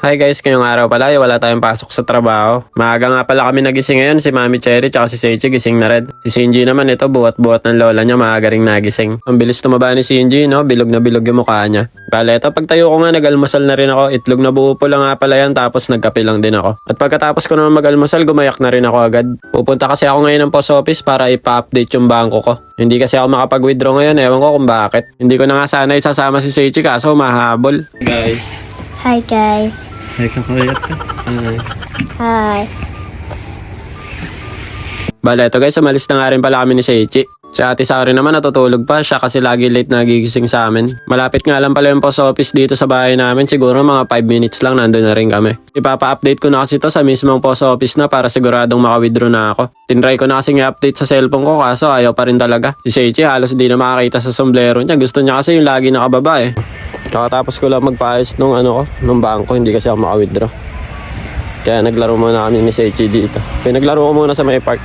Hi guys, ngayong araw pala ay wala tayong pasok sa trabaho. Maaga nga pala kami nagising ngayon, si Mami Cherry tsaka si Seichi gising na rin. Si Shinji naman ito buhat-buhat ng lola niya, maaga ring nagising. Ang bilis tumaba ni Shinji, no? Bilog na bilog yung mukha niya. Bale, ito pagtayo ko nga nag-almusal na rin ako, itlog na buo po lang nga pala yan tapos nagkape lang din ako. At pagkatapos ko naman mag-almusal, gumayak na rin ako agad. Pupunta kasi ako ngayon ng post office para ipa-update yung bangko ko. Hindi kasi ako makapag-withdraw ngayon, ewan ko kung bakit. Hindi ko na nga sana isasama si Seichi kaso mahabol. Guys. Hi guys. Hi, kakayat ka. Hi. Bale, ito guys, umalis na nga rin pala kami ni Seichi. Si Ate Saori naman natutulog pa, siya kasi lagi late na nagigising sa amin. Malapit nga lang pala yung post office dito sa bahay namin, siguro mga 5 minutes lang nandun na rin kami. Ipapa-update ko na kasi to sa mismong post office na para siguradong maka-withdraw na ako. Tinry ko na kasi i-update sa cellphone ko kaso ayaw pa rin talaga. Si Seichi halos di na makakita sa sombrero niya, gusto niya kasi yung lagi nakababa eh. Kakatapos ko lang magpaayos nung bangko, hindi kasi ako maka-withdraw. Kaya naglaro muna kami ni Seichi dito. Kaya naglaro ko muna sa may park.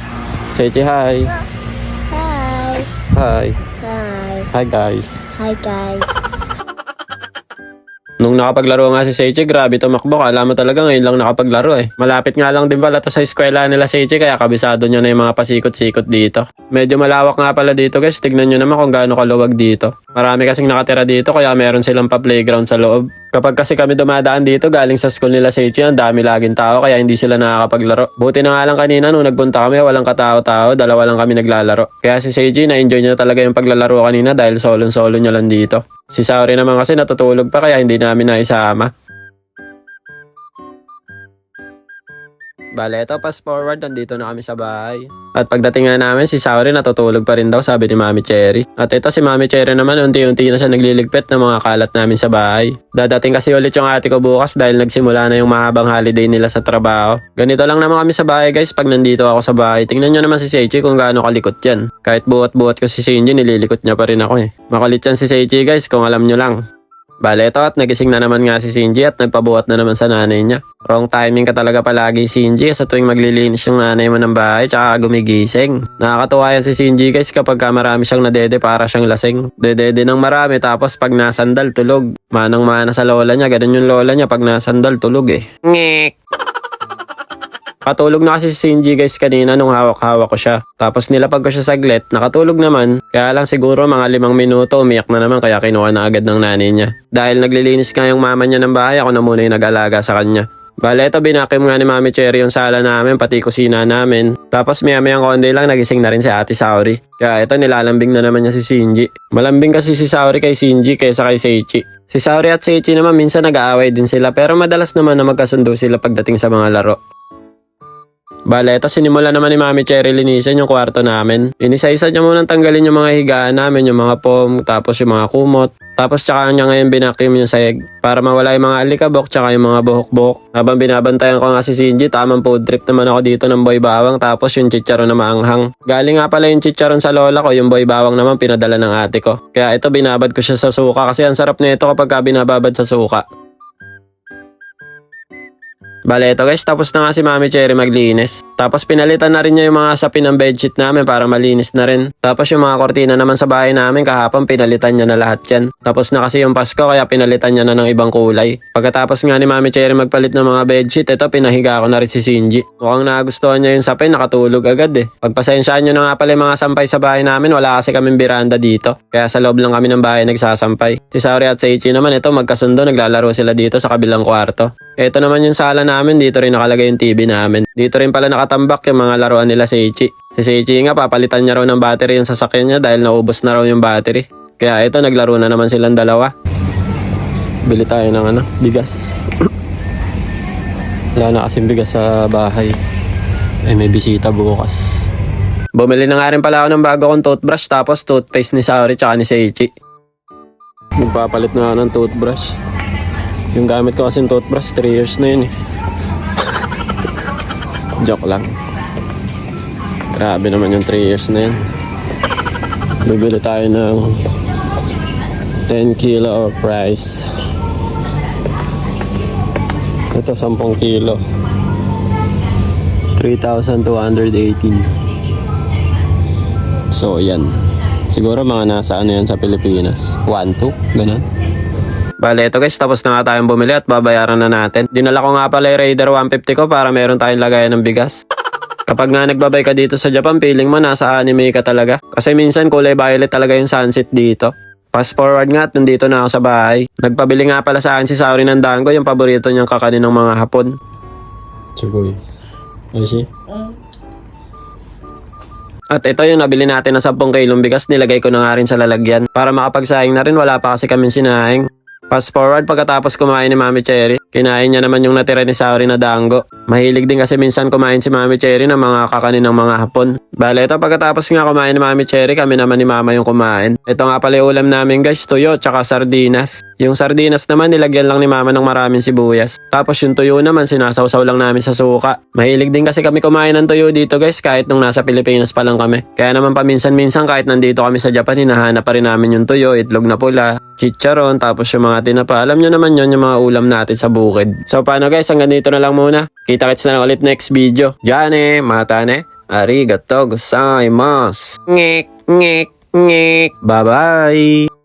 Seichi, hi! Hi. Hi! Hi. Hi guys! Hi guys. Nung nakapaglaro nga si Seichi, grabe tumakbo. Kala mo talaga ngayon lang nakapaglaro eh. Malapit nga lang din pala to sa eskwela nila Seichi kaya kabisado niya na yung mga pasikot-sikot dito. Medyo malawak nga pala dito guys. Tignan nyo naman kung gaano kaluwag dito. Marami kasing nakatira dito kaya meron silang pa-playground sa loob. Kapag kasi kami dumadaan dito galing sa school nila Seichi, ang dami laging tao kaya hindi sila nakakapaglaro. Buti na nga lang kanina nung nagpunta kami walang katao-tao, dalawa lang kami naglalaro. Kaya si Seichi na-enjoy niya talaga yung paglalaro kanina dahil solo-solo niya lang dito. Si Saori naman kasi natutulog pa kaya hindi namin naisama. Bale, ito, fast forward, nandito na kami sa bahay. At pagdating nga namin, si Saori natutulog pa rin daw, sabi ni Mami Cherry. At ito si Mami Cherry naman, unti-unti na siya nagliligpit ng mga kalat namin sa bahay. Dadating kasi ulit yung ate ko bukas dahil nagsimula na yung mahabang holiday nila sa trabaho. Ganito lang naman kami sa bahay guys, pag nandito ako sa bahay. Tingnan nyo naman si Seichi kung gaano kalikot yan. Kahit buhat-buhat ko si Shinji, nililikot niya pa rin ako eh. Makulit yan si Seichi guys, kung alam nyo lang. Bale, ito at nagising na naman nga si Shinji at nagpabuhat na naman sa nanay niya. Wrong timing ka talaga palagi Shinji sa tuwing maglilinis yung nanay mo ng bahay tsaka gumigising. Nakakatuwa yan si Shinji guys kapag marami siyang nadede para siyang lasing. Dedede ng marami tapos pag nasandal tulog. Manang-mana sa lola niya, ganun yung lola niya pag nasandal tulog eh. Ngek! Patulog na kasi si Shinji guys kanina nung hawak-hawak ko siya. Tapos nilapag ko siya saglit, nakatulog naman. Kaya lang siguro mga 5 minuto umiyak na naman kaya kinuha na agad ng nanay niya. Dahil naglilinis nga yung mama niya ng bahay, ako na muna yung nag-alaga sa kanya. Bale, ito binakim nga ni Mami Cherry yung sala namin, pati kusina namin. Tapos maya-mayang konti lang nagising na rin si Ate Saori. Kaya ito nilalambing na naman niya si Shinji. Malambing kasi si Saori kay Shinji kaysa kay Seichi. Si Saori at Seichi naman minsan nag-aaway din sila pero madalas naman na magkasundo sila pagdating sa mga laro. Bale, ito sinimula naman ni Mami Cherry linisin yung kwarto namin. Inisa-isa niya munang tanggalin yung mga higaan namin, yung mga foam, tapos yung mga kumot. Tapos tsaka niya ngayon binakim yung sahig para mawala yung mga alikabok tsaka yung mga buhok-buhok. Habang binabantayan ko nga si Shinji, tamang food trip naman ako dito ng boy bawang tapos yung chicharon na maanghang. Galing nga pala yung chicharon sa lola ko, yung boy bawang naman pinadala ng ate ko. Kaya ito binabad ko siya sa suka kasi ang sarap nito kapag binababad sa suka. Bale, ito guys, tapos na nga si Mami Cherry maglinis. Tapos pinalitan na rin niya yung mga sapin ng bedsheet namin para malinis na rin. Tapos yung mga kortina naman sa bahay namin kahapon pinalitan niya na lahat yan. Tapos na kasi yung Pasko kaya pinalitan niya na ng ibang kulay. Pagkatapos nga ni Mami Cherry magpalit ng mga bedsheet, ito pinahiga ko na rin si Shinji. Mukhang nagustuhan niya yung sapin, nakatulog agad eh. Pagpasensyaan nyo na nga pala yung mga sampay sa bahay namin, wala kasi kaming biranda dito. Kaya sa loob lang kami ng bahay nagsasampay. Si Saori at Seichi naman ito magkasundo, naglalaro sila dito sa kabilang kwarto. Ito naman yung sala namin, dito rin nakalagay yung TV namin. Dito rin pala nakatambak yung mga laruan nila Seichi. Si Seichi nga papalitan niya raw ng battery yung sasakyan niya dahil naubos na raw yung battery. Kaya ito naglaro na naman silang dalawa. Bili tayo ng bigas. Wala na kasing bigas sa bahay. Ay may bisita bukas. Bumili na nga rin pala ako ng bago kong toothbrush tapos toothpaste ni Saori tsaka ni Seichi. Magpapalit na ako ng toothbrush. Yung gamit ko kasing toothbrush 3 years na yun eh. Joke lang. Grabe naman yung 3 years na yun. Bibili tayo ng 10 kilo of rice. Ito 10 kilo 3,218. So yan. Siguro mga nasa ano yan sa Pilipinas 1, 2, ganun. Bale, ito guys, tapos na nga tayong bumili at babayaran na natin. Dinala ko nga pala yung Raider 150 ko para meron tayong lagayan ng bigas. Kapag nga nagbabay ka dito sa Japan, feeling mo nasa anime ka talaga. Kasi minsan kulay violet talaga yung sunset dito. Fast forward nga at nandito na ako sa bahay. Nagpabili nga pala sa akin si Saori ng dango, yung paborito niyang kakanin ng mga Hapon. Chugoy. Oishi? At ito yung nabili natin na 10 kilong bigas, nilagay ko na nga rin sa lalagyan. Para makapagsahing na rin, wala pa kasi kaming sinahing. Fast forward, pagkatapos kumain ni Mami Cherry, kinain niya naman yung natira ni Saori na dango. Mahilig din kasi minsan kumain si Mami Cherry ng mga kakanin ng mga Hapon. Bale, ito pagkatapos nga kumain ni Mami Cherry, kami naman ni Mama yung kumain. Ito nga pala yung ulam namin guys, tuyo tsaka sardinas. Yung sardinas naman nilagyan lang ni Mama ng maraming sibuyas. Tapos yung tuyo naman sinasawsaw lang namin sa suka. Mahilig din kasi kami kumain ng tuyo dito guys kahit nung nasa Pilipinas pa lang kami. Kaya naman paminsan-minsan kahit nandito kami sa Japan, hinahanap pa rin namin yung tuyo, itlog na pula, chicharon, tapos yung mga tinapa. Alam nyo naman yun, yung mga ulam natin sa bukid. So paano guys, hanggang dito na lang muna. Kita-kits na lang ulit next video. Jane, matane, arigato gozaimasu. Ngek, ngek, ngek. Bye-bye.